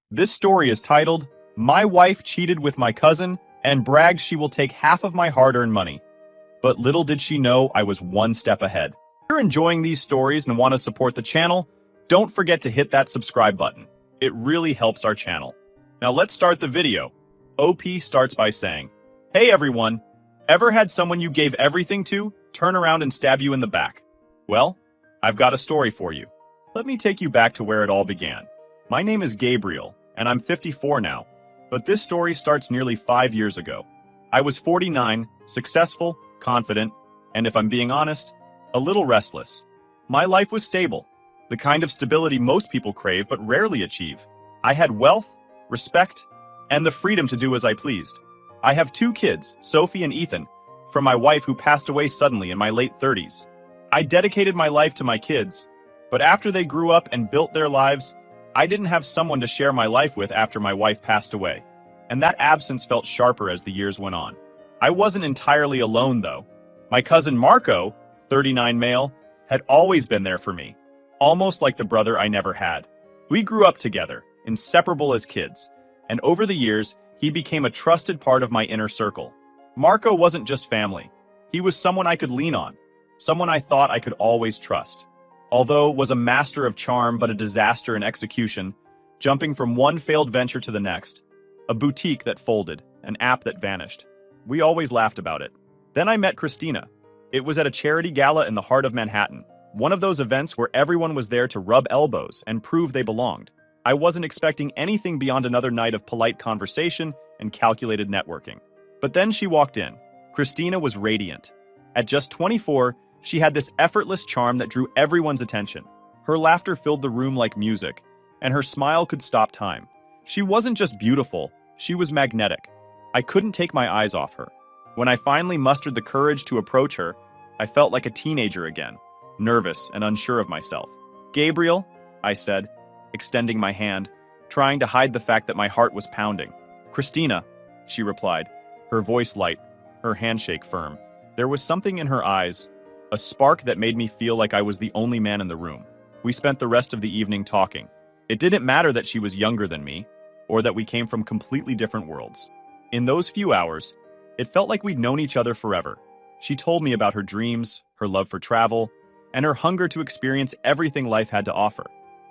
This story is titled, My Wife Cheated with My Cousin and Bragged She Will Take Half of My Hard-Earned Money. But little did she know I was one step ahead. If you're enjoying these stories and want to support the channel, don't forget to hit that subscribe button. It really helps our channel. Now let's start the video. OP starts by saying, Hey everyone, ever had someone you gave everything to turn around and stab you in the back? Well, I've got a story for you. Let me take you back to where it all began. My name is Gabriel, and I'm 54 now, but this story starts nearly 5 years ago. I was 49, successful, confident, and if I'm being honest, a little restless. My life was stable, the kind of stability most people crave but rarely achieve. I had wealth, respect, and the freedom to do as I pleased. I have 2 kids, Sophie and Ethan, from my wife who passed away suddenly in my late 30s. I dedicated my life to my kids, but after they grew up and built their lives, I didn't have someone to share my life with after my wife passed away, and that absence felt sharper as the years went on. I wasn't entirely alone, though. My cousin Marco, 39 male, had always been there for me, almost like the brother I never had. We grew up together, inseparable as kids, and over the years, he became a trusted part of my inner circle. Marco wasn't just family. He was someone I could lean on, someone I thought I could always trust. Although was a master of charm but a disaster in execution, jumping from one failed venture to the next, a boutique that folded, an app that vanished. We always laughed about it. Then I met Christina. It was at a charity gala in the heart of Manhattan, one of those events where everyone was there to rub elbows and prove they belonged. I wasn't expecting anything beyond another night of polite conversation and calculated networking. But then she walked in. Christina was radiant. At just 24, she had this effortless charm that drew everyone's attention. Her laughter filled the room like music, and her smile could stop time. She wasn't just beautiful, she was magnetic. I couldn't take my eyes off her. When I finally mustered the courage to approach her, I felt like a teenager again, nervous and unsure of myself. Gabriel, I said, extending my hand, trying to hide the fact that my heart was pounding. Christina, she replied, her voice light, her handshake firm. There was something in her eyes, a spark that made me feel like I was the only man in the room. We spent the rest of the evening talking. It didn't matter that she was younger than me, or that we came from completely different worlds. In those few hours, it felt like we'd known each other forever. She told me about her dreams, her love for travel, and her hunger to experience everything life had to offer.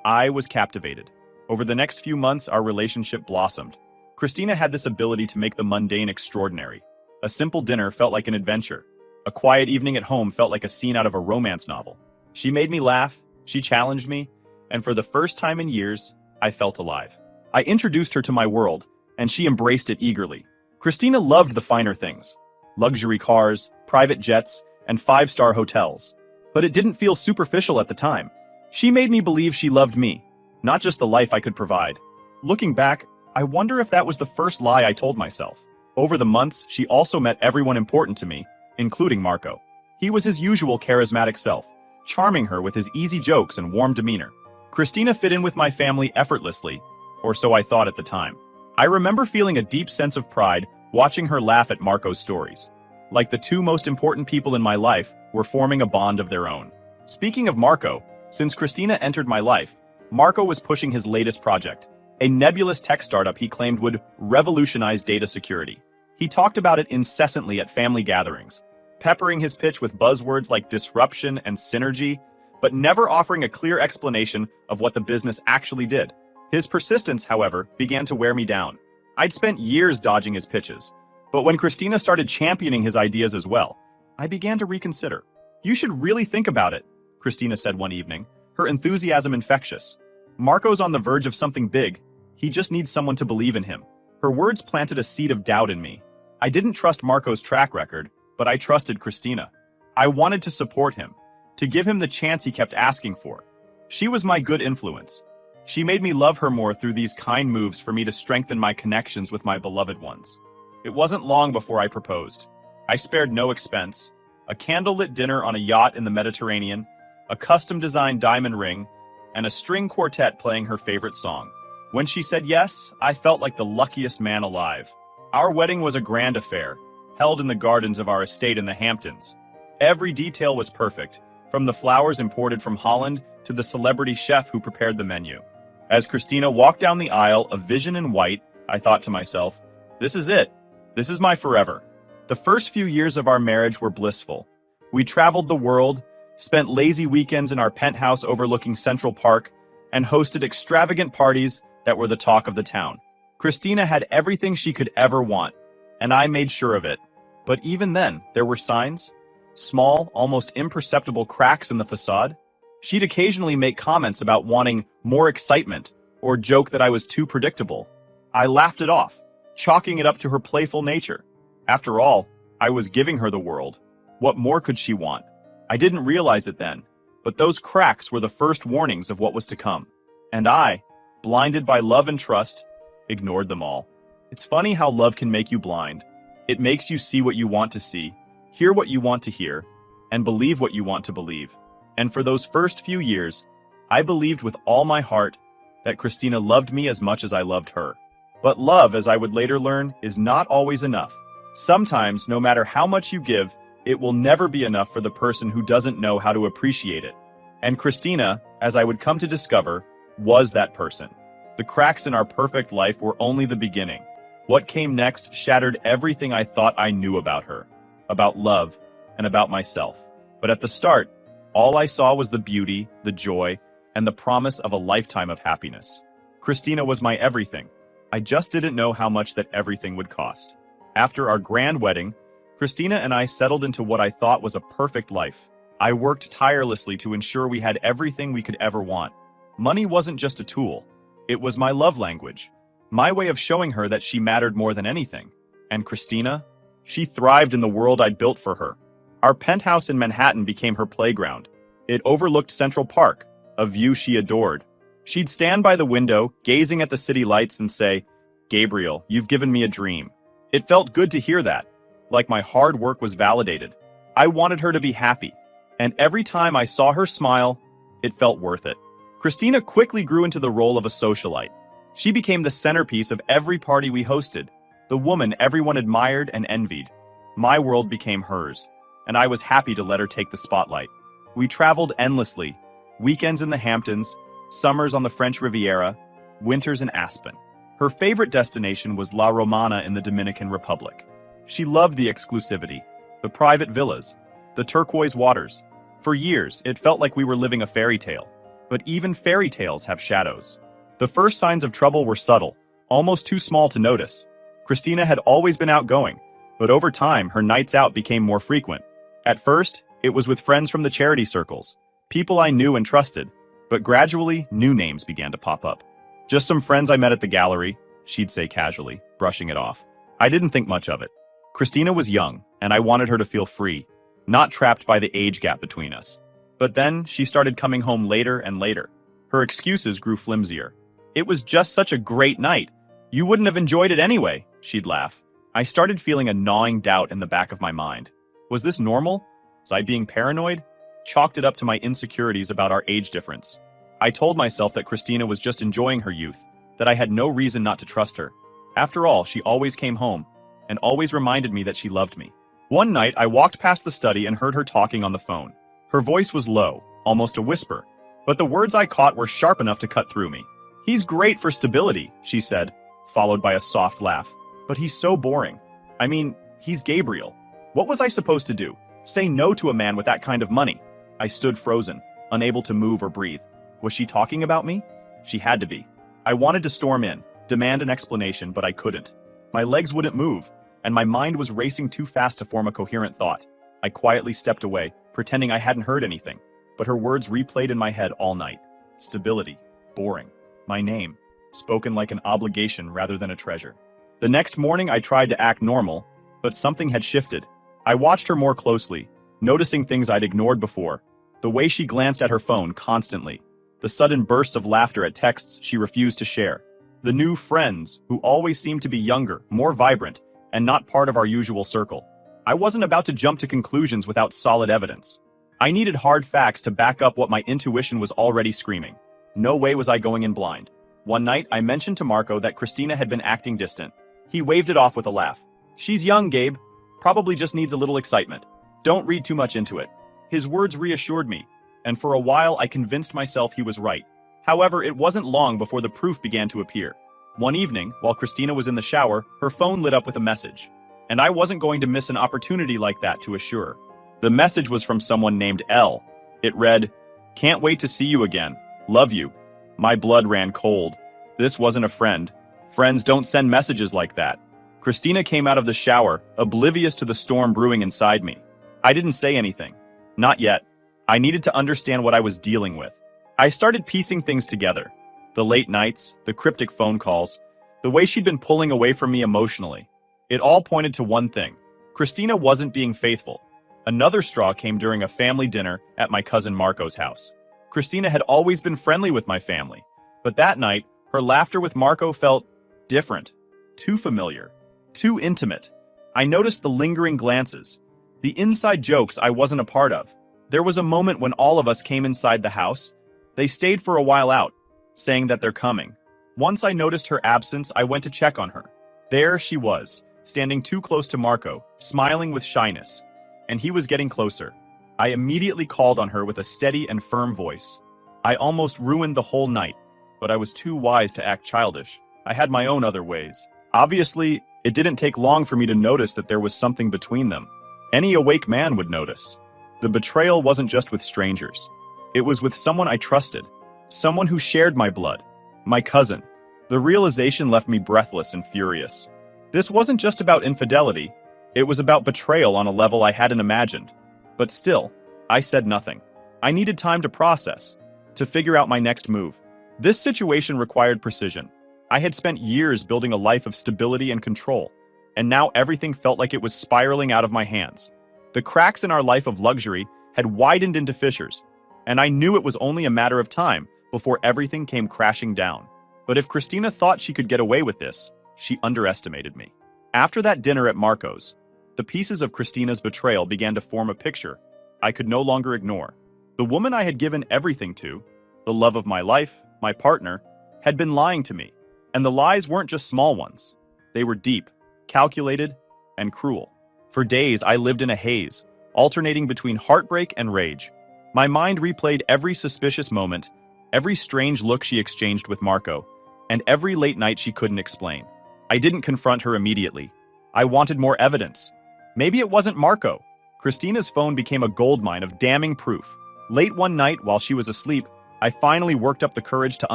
I was captivated. Over the next few months, our relationship blossomed. Christina had this ability to make the mundane extraordinary. A simple dinner felt like an adventure. A quiet evening at home felt like a scene out of a romance novel. She made me laugh, she challenged me, and for the first time in years, I felt alive. I introduced her to my world, and she embraced it eagerly. Christina loved the finer things, luxury cars, private jets, and 5-star hotels. But it didn't feel superficial at the time. She made me believe she loved me, not just the life I could provide. Looking back, I wonder if that was the first lie I told myself. Over the months, she also met everyone important to me, including Marco. He was his usual charismatic self, charming her with his easy jokes and warm demeanor. Christina fit in with my family effortlessly, or so I thought at the time. I remember feeling a deep sense of pride watching her laugh at Marco's stories. Like the 2 most important people in my life were forming a bond of their own. Speaking of Marco, since Christina entered my life, Marco was pushing his latest project, a nebulous tech startup he claimed would revolutionize data security. He talked about it incessantly at family gatherings, peppering his pitch with buzzwords like disruption and synergy, but never offering a clear explanation of what the business actually did. His persistence, however, began to wear me down. I'd spent years dodging his pitches, but when Christina started championing his ideas as well, I began to reconsider. You should really think about it, Christina said one evening, her enthusiasm infectious. Marco's on the verge of something big. He just needs someone to believe in him. Her words planted a seed of doubt in me. I didn't trust Marco's track record, but I trusted Christina. I wanted to support him, to give him the chance he kept asking for. She was my good influence. She made me love her more through these kind moves for me to strengthen my connections with my beloved ones. It wasn't long before I proposed. I spared no expense. A candlelit dinner on a yacht in the Mediterranean, a custom-designed diamond ring, and a string quartet playing her favorite song. When she said yes, I felt like the luckiest man alive. Our wedding was a grand affair, held in the gardens of our estate in the Hamptons. Every detail was perfect, from the flowers imported from Holland to the celebrity chef who prepared the menu. As Christina walked down the aisle, a vision in white, I thought to myself, this is it. This is my forever. The first few years of our marriage were blissful. We traveled the world, spent lazy weekends in our penthouse overlooking Central Park, and hosted extravagant parties that were the talk of the town. Christina had everything she could ever want, and I made sure of it. But even then, there were signs. Small, almost imperceptible cracks in the facade. She'd occasionally make comments about wanting more excitement or joke that I was too predictable. I laughed it off, chalking it up to her playful nature. After all, I was giving her the world. What more could she want? I didn't realize it then, but those cracks were the first warnings of what was to come. And I, blinded by love and trust, ignored them all. It's funny how love can make you blind. It makes you see what you want to see, hear what you want to hear, and believe what you want to believe. And for those first few years, I believed with all my heart that Christina loved me as much as I loved her. But love, as I would later learn, is not always enough. Sometimes, no matter how much you give, it will never be enough for the person who doesn't know how to appreciate it. And Christina, as I would come to discover, was that person. The cracks in our perfect life were only the beginning. What came next shattered everything I thought I knew about her, about love, and about myself. But at the start, all I saw was the beauty, the joy, and the promise of a lifetime of happiness. Christina was my everything. I just didn't know how much that everything would cost. After our grand wedding, Christina and I settled into what I thought was a perfect life. I worked tirelessly to ensure we had everything we could ever want. Money wasn't just a tool. It was my love language. My way of showing her that she mattered more than anything. And Christina? She thrived in the world I'd built for her. Our penthouse in Manhattan became her playground. It overlooked Central Park, a view she adored. She'd stand by the window, gazing at the city lights and say, "Gabriel, you've given me a dream." It felt good to hear that, like my hard work was validated. I wanted her to be happy, and every time I saw her smile, it felt worth it. Christina quickly grew into the role of a socialite. She became the centerpiece of every party we hosted, the woman everyone admired and envied. My world became hers, and I was happy to let her take the spotlight. We traveled endlessly, weekends in the Hamptons, summers on the French Riviera, winters in Aspen. Her favorite destination was La Romana in the Dominican Republic. She loved the exclusivity, the private villas, the turquoise waters. For years, it felt like we were living a fairy tale. But even fairy tales have shadows. The first signs of trouble were subtle, almost too small to notice. Christina had always been outgoing, but over time, her nights out became more frequent. At first, it was with friends from the charity circles, people I knew and trusted, but gradually, new names began to pop up. "Just some friends I met at the gallery," she'd say casually, brushing it off. I didn't think much of it. Christina was young, and I wanted her to feel free, not trapped by the age gap between us. But then, she started coming home later and later. Her excuses grew flimsier. "It was just such a great night. You wouldn't have enjoyed it anyway," she'd laugh. I started feeling a gnawing doubt in the back of my mind. Was this normal? Was I being paranoid? Chalked it up to my insecurities about our age difference. I told myself that Christina was just enjoying her youth, that I had no reason not to trust her. After all, she always came home, and always reminded me that she loved me. One night, I walked past the study and heard her talking on the phone. Her voice was low, almost a whisper, but the words I caught were sharp enough to cut through me. "He's great for stability," she said, followed by a soft laugh. "But he's so boring. I mean, he's Gabriel. What was I supposed to do? Say no to a man with that kind of money?" I stood frozen, unable to move or breathe. Was she talking about me? She had to be. I wanted to storm in, demand an explanation, but I couldn't. My legs wouldn't move, and my mind was racing too fast to form a coherent thought. I quietly stepped away, pretending I hadn't heard anything, but her words replayed in my head all night. Stability, boring, my name, spoken like an obligation rather than a treasure. The next morning I tried to act normal, but something had shifted. I watched her more closely, noticing things I'd ignored before. The way she glanced at her phone constantly, the sudden bursts of laughter at texts she refused to share, the new friends who always seemed to be younger, more vibrant, and not part of our usual circle. I wasn't about to jump to conclusions without solid evidence. I needed hard facts to back up what my intuition was already screaming. No way was I going in blind. One night, I mentioned to Marco that Christina had been acting distant. He waved it off with a laugh. "She's young, Gabe. Probably just needs a little excitement. Don't read too much into it." His words reassured me, and for a while I convinced myself he was right. However, it wasn't long before the proof began to appear. One evening, while Christina was in the shower, her phone lit up with a message. And I wasn't going to miss an opportunity like that to assure her. The message was from someone named L. It read, "Can't wait to see you again. Love you." My blood ran cold. This wasn't a friend. Friends don't send messages like that. Christina came out of the shower, oblivious to the storm brewing inside me. I didn't say anything. Not yet. I needed to understand what I was dealing with. I started piecing things together. The late nights, the cryptic phone calls, the way she'd been pulling away from me emotionally. It all pointed to one thing. Christina wasn't being faithful. Another straw came during a family dinner at my cousin Marco's house. Christina had always been friendly with my family, but that night, her laughter with Marco felt different, too familiar, too intimate. I noticed the lingering glances, the inside jokes I wasn't a part of. There was a moment when all of us came inside the house. They stayed for a while out, saying that they're coming. Once I noticed her absence, I went to check on her. There she was, standing too close to Marco, smiling with shyness. And he was getting closer. I immediately called on her with a steady and firm voice. I almost ruined the whole night, but I was too wise to act childish. I had my own other ways. Obviously, it didn't take long for me to notice that there was something between them. Any awake man would notice. The betrayal wasn't just with strangers. It was with someone I trusted, someone who shared my blood, my cousin. The realization left me breathless and furious. This wasn't just about infidelity. It was about betrayal on a level I hadn't imagined. But still, I said nothing. I needed time to process, to figure out my next move. This situation required precision. I had spent years building a life of stability and control, and now everything felt like it was spiraling out of my hands. The cracks in our life of luxury had widened into fissures, and I knew it was only a matter of time before everything came crashing down. But if Christina thought she could get away with this, she underestimated me. After that dinner at Marco's, the pieces of Christina's betrayal began to form a picture I could no longer ignore. The woman I had given everything to, the love of my life, my partner, had been lying to me. And the lies weren't just small ones. They were deep, calculated, and cruel. For days, I lived in a haze, alternating between heartbreak and rage. My mind replayed every suspicious moment, every strange look she exchanged with Marco, and every late night she couldn't explain. I didn't confront her immediately. I wanted more evidence. Maybe it wasn't Marco. Christina's phone became a goldmine of damning proof. Late one night, while she was asleep, I finally worked up the courage to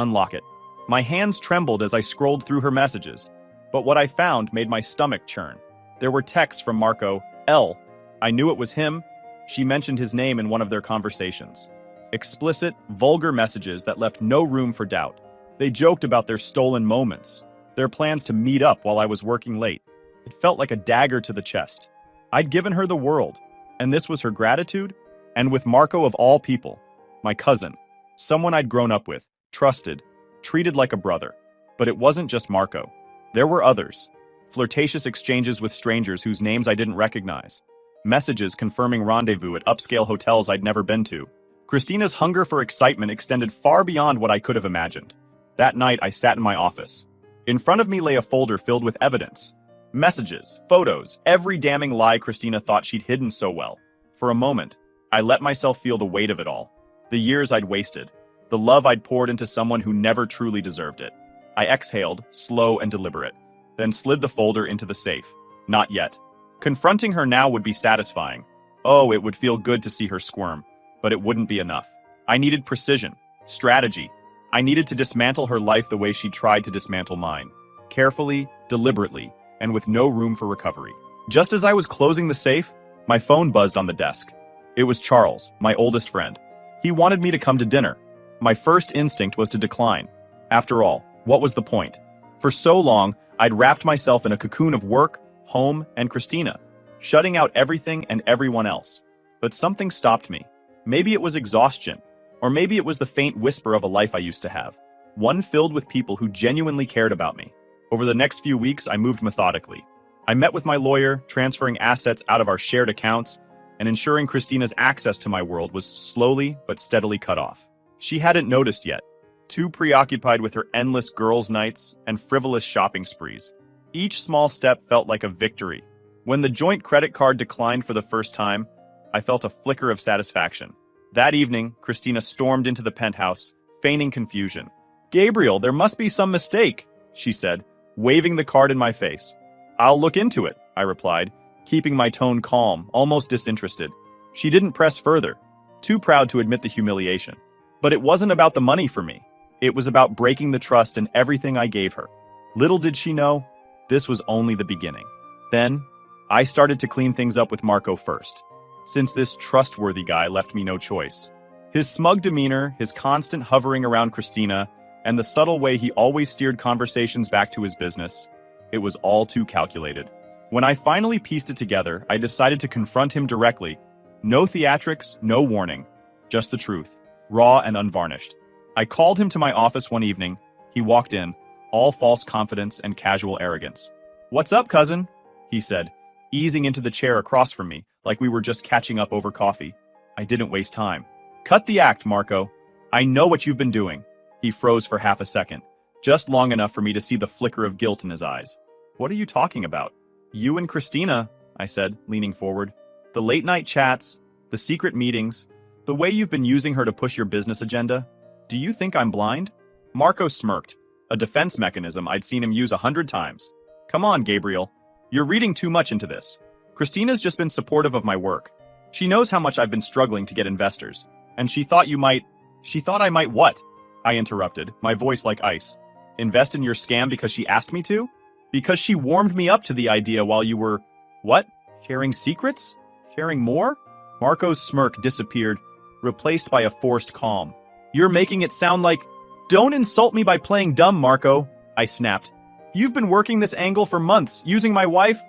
unlock it. My hands trembled as I scrolled through her messages, but what I found made my stomach churn. There were texts from Marco, L. I knew it was him. She mentioned his name in one of their conversations. Explicit, vulgar messages that left no room for doubt. They joked about their stolen moments, their plans to meet up while I was working late. It felt like a dagger to the chest. I'd given her the world, and this was her gratitude? And with Marco of all people, my cousin, someone I'd grown up with, trusted, treated like a brother. But it wasn't just Marco. There were others. Flirtatious exchanges with strangers whose names I didn't recognize. Messages confirming rendezvous at upscale hotels I'd never been to. Christina's hunger for excitement extended far beyond what I could have imagined. That night, I sat in my office. In front of me lay a folder filled with evidence. Messages, photos, every damning lie Christina thought she'd hidden so well. For a moment, I let myself feel the weight of it all. The years I'd wasted. The love I'd poured into someone who never truly deserved it. I exhaled, slow and deliberate, then slid the folder into the safe. Not yet. Confronting her now would be satisfying. Oh, it would feel good to see her squirm, but it wouldn't be enough. I needed precision, strategy. I needed to dismantle her life the way she tried to dismantle mine. Carefully, deliberately, and with no room for recovery. Just as I was closing the safe, my phone buzzed on the desk. It was Charles, my oldest friend. He wanted me to come to dinner. My first instinct was to decline. After all, what was the point? For so long, I'd wrapped myself in a cocoon of work, home, and Christina, shutting out everything and everyone else. But something stopped me. Maybe it was exhaustion, or maybe it was the faint whisper of a life I used to have, one filled with people who genuinely cared about me. Over the next few weeks, I moved methodically. I met with my lawyer, transferring assets out of our shared accounts, and ensuring Christina's access to my world was slowly but steadily cut off. She hadn't noticed yet, too preoccupied with her endless girls' nights and frivolous shopping sprees. Each small step felt like a victory. When the joint credit card declined for the first time, I felt a flicker of satisfaction. That evening, Christina stormed into the penthouse, feigning confusion. Gabriel, there must be some mistake, she said, waving the card in my face. I'll look into it, I replied, keeping my tone calm, almost disinterested. She didn't press further, too proud to admit the humiliation. But it wasn't about the money for me. It was about breaking the trust in everything I gave her. Little did she know, this was only the beginning. Then, I started to clean things up with Marco first, since this trustworthy guy left me no choice. His smug demeanor, his constant hovering around Christina, and the subtle way he always steered conversations back to his business, it was all too calculated. When I finally pieced it together, I decided to confront him directly. No theatrics, no warning, just the truth, raw and unvarnished. I called him to my office one evening. He walked in, all false confidence and casual arrogance. "What's up, cousin?" he said, easing into the chair across from me, like we were just catching up over coffee. I didn't waste time. "Cut the act, Marco. I know what you've been doing." He froze for half a second, just long enough for me to see the flicker of guilt in his eyes. "What are you talking about?" "You and Christina," I said, leaning forward. "The late-night chats, the secret meetings, the way you've been using her to push your business agenda. Do you think I'm blind?" Marco smirked, a defense mechanism I'd seen him use 100 times. "Come on, Gabriel. You're reading too much into this. Christina's just been supportive of my work. She knows how much I've been struggling to get investors. And she thought I might what?" I interrupted, my voice like ice. "Invest in your scam because she asked me to? Because she warmed me up to the idea while you were, what? Sharing secrets? Sharing more?" Marco's smirk disappeared, replaced by a forced calm. "You're making it sound like, don't insult me by playing dumb, Marco," I snapped. "You've been working this angle for months, using my wife,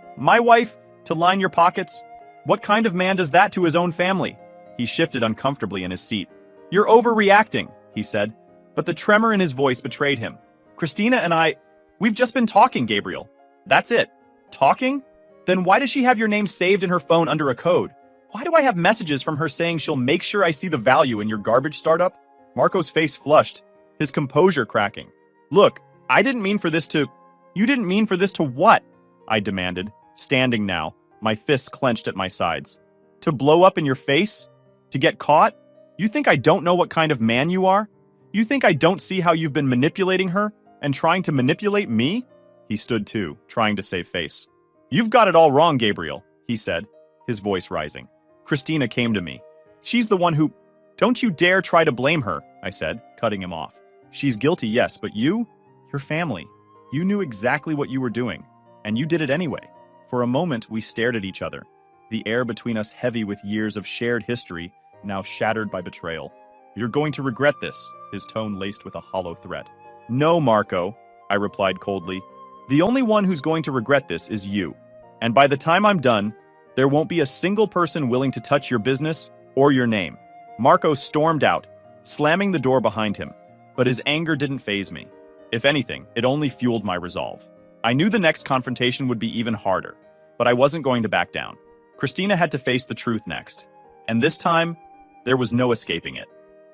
to line your pockets. What kind of man does that to his own family?" He shifted uncomfortably in his seat. "You're overreacting," he said, but the tremor in his voice betrayed him. "Christina and we've just been talking, Gabriel. That's it." "Talking? Then why does she have your name saved in her phone under a code? Why do I have messages from her saying she'll make sure I see the value in your garbage startup?" Marco's face flushed, his composure cracking. "Look, I didn't mean for this to..." "You didn't mean for this to what?" I demanded, standing now, my fists clenched at my sides. "To blow up in your face? To get caught? You think I don't know what kind of man you are? You think I don't see how you've been manipulating her and trying to manipulate me?" He stood too, trying to save face. "You've got it all wrong, Gabriel," he said, his voice rising. "Christina came to me. She's the one who..." "Don't you dare try to blame her," I said, cutting him off. "She's guilty, yes, but you? Your family. You knew exactly what you were doing, and you did it anyway." For a moment, we stared at each other, the air between us heavy with years of shared history, now shattered by betrayal. "You're going to regret this," his tone laced with a hollow threat. "No, Marco," I replied coldly. "The only one who's going to regret this is you. And by the time I'm done, there won't be a single person willing to touch your business or your name." Marco stormed out, slamming the door behind him, but his anger didn't faze me. If anything, it only fueled my resolve. I knew the next confrontation would be even harder, but I wasn't going to back down. Christina had to face the truth next. And this time, there was no escaping it.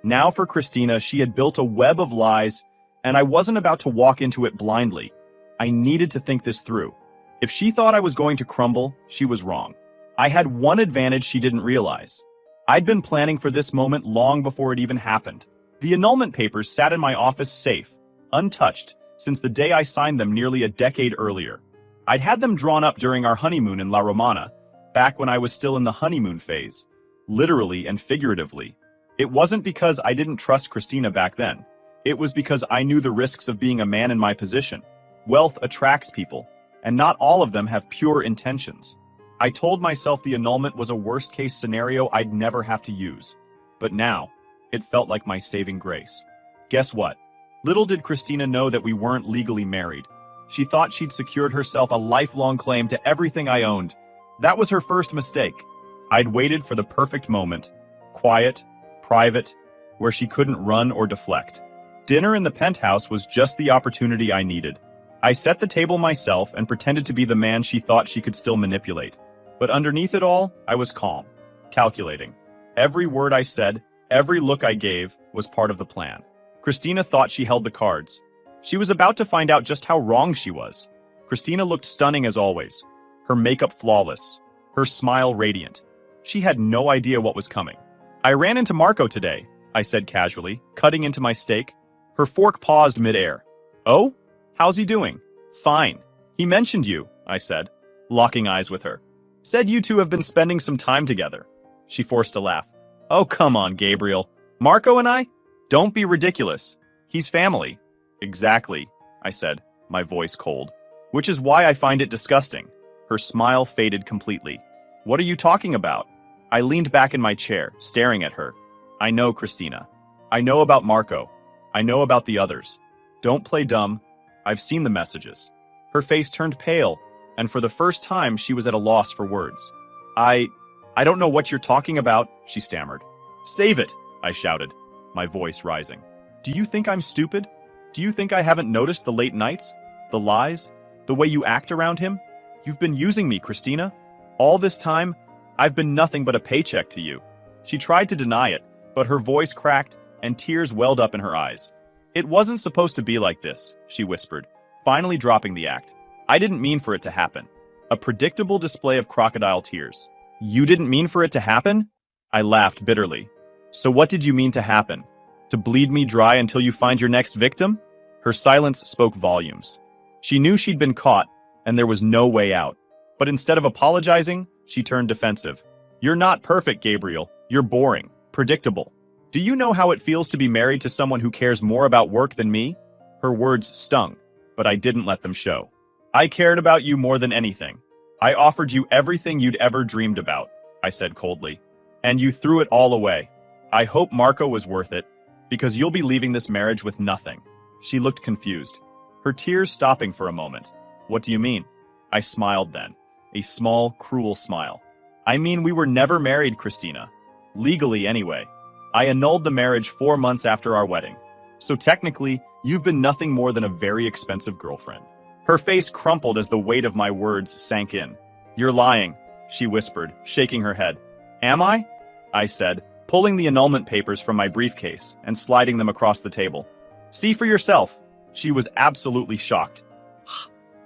Now for Christina, she had built a web of lies, and I wasn't about to walk into it blindly. I needed to think this through. If she thought I was going to crumble, she was wrong. I had one advantage she didn't realize. I'd been planning for this moment long before it even happened. The annulment papers sat in my office safe, untouched, since the day I signed them nearly a decade earlier. I'd had them drawn up during our honeymoon in La Romana, back when I was still in the honeymoon phase, literally and figuratively. It wasn't because I didn't trust Christina back then. It was because I knew the risks of being a man in my position. Wealth attracts people, and not all of them have pure intentions. I told myself the annulment was a worst-case scenario I'd never have to use. But now, it felt like my saving grace. Guess what? Little did Christina know that we weren't legally married. She thought she'd secured herself a lifelong claim to everything I owned. That was her first mistake. I'd waited for the perfect moment. Quiet, private, where she couldn't run or deflect. Dinner in the penthouse was just the opportunity I needed. I set the table myself and pretended to be the man she thought she could still manipulate. But underneath it all, I was calm, calculating. Every word I said, every look I gave, was part of the plan. Christina thought she held the cards. She was about to find out just how wrong she was. Christina looked stunning as always, her makeup flawless, her smile radiant. She had no idea what was coming. "I ran into Marco today," I said casually, cutting into my steak. Her fork paused midair. Oh? How's he doing? Fine. He mentioned you, I said, locking eyes with her. Said you two have been spending some time together. She forced a laugh. Oh, come on, Gabriel. Marco and I? Don't be ridiculous. He's family. Exactly, I said, my voice cold. Which is why I find it disgusting. Her smile faded completely. What are you talking about? I leaned back in my chair, staring at her. I know, Christina. I know about Marco. I know about the others. Don't play dumb. I've seen the messages. Her face turned pale, and for the first time she was at a loss for words. I don't know what you're talking about, she stammered. Save it, I shouted, my voice rising. Do you think I'm stupid? Do you think I haven't noticed the late nights? The lies? The way you act around him? You've been using me, Christina. All this time, I've been nothing but a paycheck to you. She tried to deny it, but her voice cracked and tears welled up in her eyes. It wasn't supposed to be like this, she whispered, finally dropping the act. I didn't mean for it to happen. A predictable display of crocodile tears. You didn't mean for it to happen? I laughed bitterly. So what did you mean to happen? To bleed me dry until you find your next victim? Her silence spoke volumes. She knew she'd been caught, and there was no way out. But instead of apologizing, she turned defensive. You're not perfect, Gabriel. You're boring, predictable. Do you know how it feels to be married to someone who cares more about work than me? Her words stung, but I didn't let them show. I cared about you more than anything. I offered you everything you'd ever dreamed about, I said coldly. And you threw it all away. I hope Marco was worth it, because you'll be leaving this marriage with nothing. She looked confused, her tears stopping for a moment. What do you mean? I smiled then, a small, cruel smile. I mean, we were never married, Christina. Legally, anyway. I annulled the marriage 4 months after our wedding. So technically, you've been nothing more than a very expensive girlfriend. Her face crumpled as the weight of my words sank in. You're lying, she whispered, shaking her head. Am I? I said, pulling the annulment papers from my briefcase and sliding them across the table. See for yourself. She was absolutely shocked.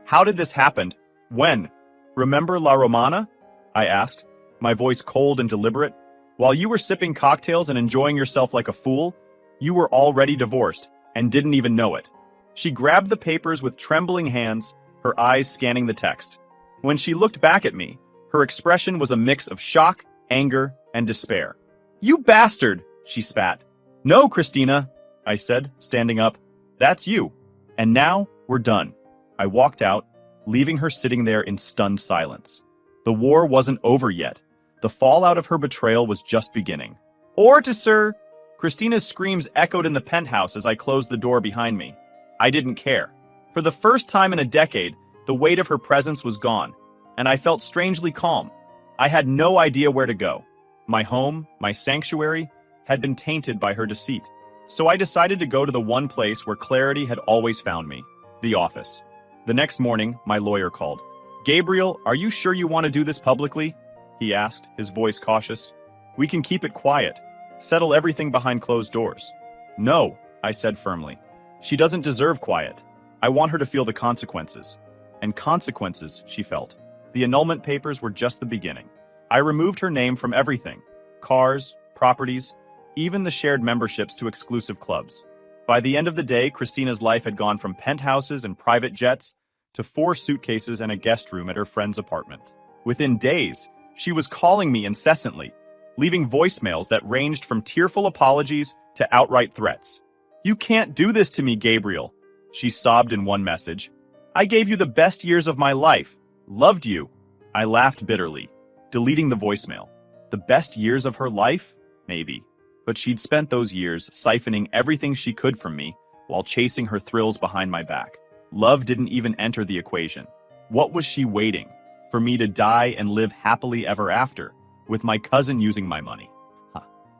How did this happen? When? Remember La Romana? I asked, my voice cold and deliberate. While you were sipping cocktails and enjoying yourself like a fool, you were already divorced and didn't even know it. She grabbed the papers with trembling hands, her eyes scanning the text. When she looked back at me, her expression was a mix of shock, anger, and despair. You bastard, she spat. No, Christina, I said, standing up. That's you. And now we're done. I walked out, leaving her sitting there in stunned silence. The war wasn't over yet. The fallout of her betrayal was just beginning. Orta, sir! Christina's screams echoed in the penthouse as I closed the door behind me. I didn't care. For the first time in a decade, the weight of her presence was gone, and I felt strangely calm. I had no idea where to go. My home, my sanctuary, had been tainted by her deceit. So I decided to go to the one place where clarity had always found me, the office. The next morning, my lawyer called. Gabriel, are you sure you want to do this publicly? He asked, his voice cautious. We can keep it quiet. Settle everything behind closed doors. No, I said firmly. She doesn't deserve quiet. I want her to feel the consequences. And consequences, she felt. The annulment papers were just the beginning. I removed her name from everything. Cars, properties, even the shared memberships to exclusive clubs. By the end of the day, Christina's life had gone from penthouses and private jets to 4 suitcases and a guest room at her friend's apartment. Within days, she was calling me incessantly, leaving voicemails that ranged from tearful apologies to outright threats. You can't do this to me, Gabriel, she sobbed in one message. I gave you the best years of my life. Loved you. I laughed bitterly, deleting the voicemail. The best years of her life? Maybe. But she'd spent those years siphoning everything she could from me while chasing her thrills behind my back. Love didn't even enter the equation. What was she waiting? For me to die and live happily ever after, with my cousin using my money?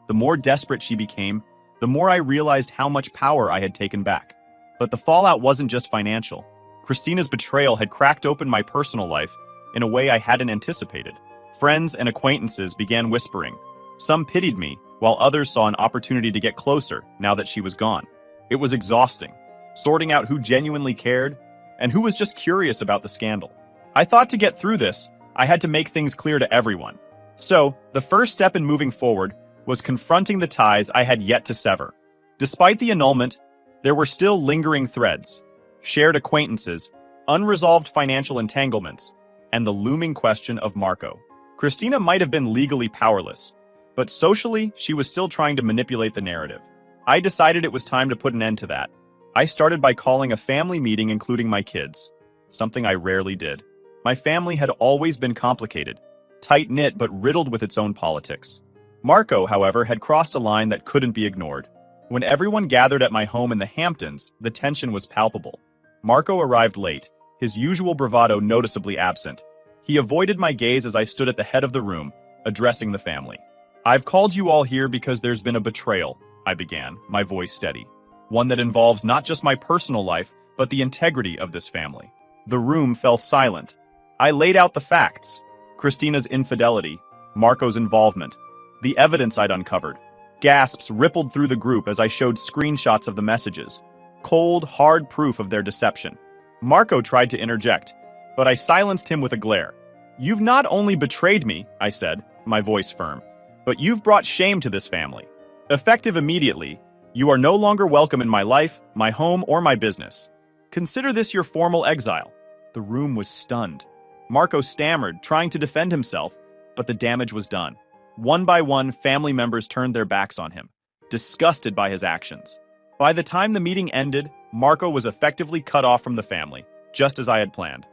The more desperate she became, the more I realized how much power I had taken back. But the fallout wasn't just financial. Christina's betrayal had cracked open my personal life in a way I hadn't anticipated. Friends and acquaintances began whispering. Some pitied me, while others saw an opportunity to get closer now that she was gone. It was exhausting, sorting out who genuinely cared and who was just curious about the scandal. I thought to get through this, I had to make things clear to everyone. So, the first step in moving forward was confronting the ties I had yet to sever. Despite the annulment, there were still lingering threads, shared acquaintances, unresolved financial entanglements, and the looming question of Marco. Christina might have been legally powerless, but socially, she was still trying to manipulate the narrative. I decided it was time to put an end to that. I started by calling a family meeting including my kids, something I rarely did. My family had always been complicated, tight-knit but riddled with its own politics. Marco, however, had crossed a line that couldn't be ignored. When everyone gathered at my home in the Hamptons, the tension was palpable. Marco arrived late, his usual bravado noticeably absent. He avoided my gaze as I stood at the head of the room, addressing the family. "I've called you all here because there's been a betrayal," I began, my voice steady. "One that involves not just my personal life, but the integrity of this family." The room fell silent. I laid out the facts: Christina's infidelity, Marco's involvement, the evidence I'd uncovered. Gasps rippled through the group as I showed screenshots of the messages. Cold, hard proof of their deception. Marco tried to interject, but I silenced him with a glare. "You've not only betrayed me," I said, my voice firm, "but you've brought shame to this family. Effective immediately, you are no longer welcome in my life, my home, or my business. Consider this your formal exile." The room was stunned. Marco stammered, trying to defend himself, but the damage was done. One by one, family members turned their backs on him, disgusted by his actions. By the time the meeting ended, Marco was effectively cut off from the family, just as I had planned.